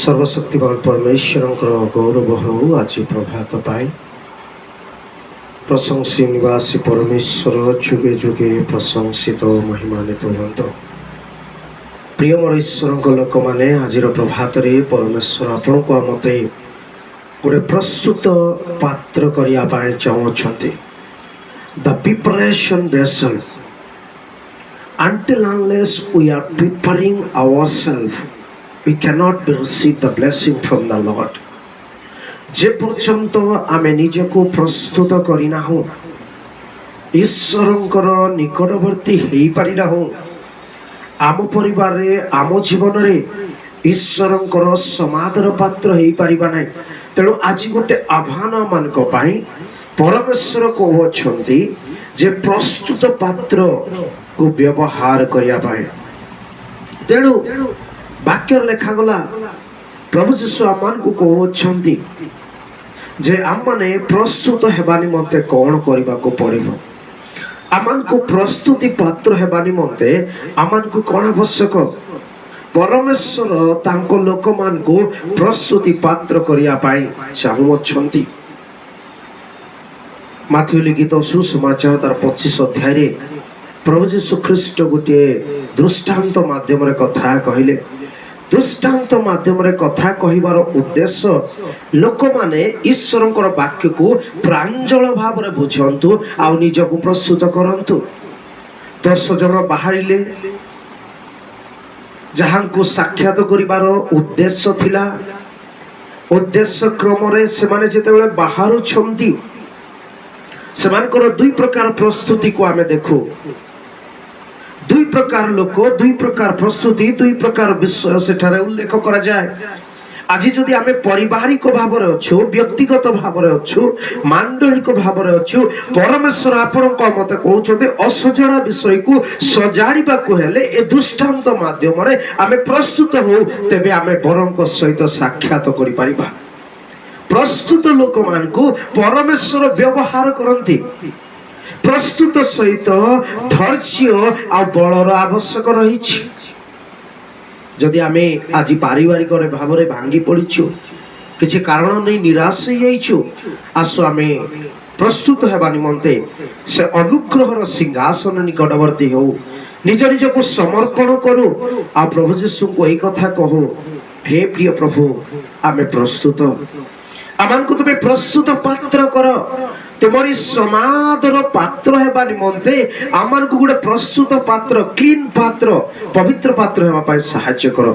सर्वशक्तिमान परमेश्वर गौरव हो आज प्रभात पाई प्रशंसी निवासी परमेश्वर जुगे जुगे प्रशंसित महिमान्वित हूँ। प्रिय मोर ईश्वर लोक मैंने आज प्रभात रे परमेश्वर आपण को मते गोटे प्रस्तुत पात्र करने चाहते the preparation vessel until unless we are preparing ourselves we cannot receive the blessing from the Lord। जे पर्यंत आमे निजको प्रस्तुत करिना हो ईश्वरंकर निकटवर्ती हेई पारिना हो आम परिवार रे आम जीवन रे ईश्वरंकर समादर पात्र हेई पारिबा नै। तेणु आज गोटे आह्वान मानक पाई परमेश्वर कहउछंती जे प्रस्तुत पात्र को व्यवहार करिया पाए। तेणु वाक्य लेखा गला प्रभु यीशु आमान को कहउछंती जे आम माने प्रस्तुत हेबा निमंते कोन करिबा को पड़िबो। आमान को प्रस्तुति पात्र हेबा निमंते आमान को कोन आवश्यक। परमेश्वर तांको लोक मान को प्रस्तुति पात्र करिया पाई चाहुछंती। माथ्यू लिखित सुसमाचार तार 25 अध्याय रे प्रभु यीशु ख्रीष्ट गोटे दृष्टांत माध्यम रे कथा कहिले। दृष्टांत माध्यम रे कथा कहिबार उद्देश्य लोक माने ईश्वरंकर वाक्य को प्रांजल भाव रे बुझंतु आ निजको प्रस्तुत करंतु। 10 जन बाहरिले जहां को साक्षात करिबार उद्देश्य थिला। उद्देश्य क्रम रे से माने जेतेबेले बाहरु छंती सेमानकर दुई प्रकार प्रस्तुति को आमे देखो। दुई प्रकार लोक दुई प्रकार प्रस्तुति दुई प्रकार विषय सेठारे उल्लेख करा जाए। आज जदि आमे पारिवारिक भाव रे अछु व्यक्तिगत भाव रे अछु मांडलिक भाव रे अछु परमेश्वर आपनक मते कहउछते असजड़ा विषय को सजाड़ीबा को हेले ए दृष्टांत माध्यम रे आमे प्रस्तुत हो तेबे आमे बरंक सहित साक्षात करि परिबा। प्रस्तुत लोक मान को परमेश्वर व्यवहार करती। प्रस्तुत सहित धैर्य आ बलर आवश्यक रही। जदि आमे आज पारिवारिक भाव रे भांगी पड़ीछु किछि कारण नै निराश हो जाइछु आसो आमे प्रस्तुत हेबा निमंते से अनुग्रहर सिंहासन निकटवर्ती हो निज निज को समर्पण करू आ प्रभु यीशु को एई कथा कहो हे प्रिय प्रभु आमे प्रस्तुत आमान को तुम्हें प्रस्तुत पात्र कर तुम्हारी समादर पात्र हेबा निमंते आमान को गोटे प्रस्तुत पात्र क्लीन पात्र पवित्र पात्र हेबा पाए सहाय्य कर।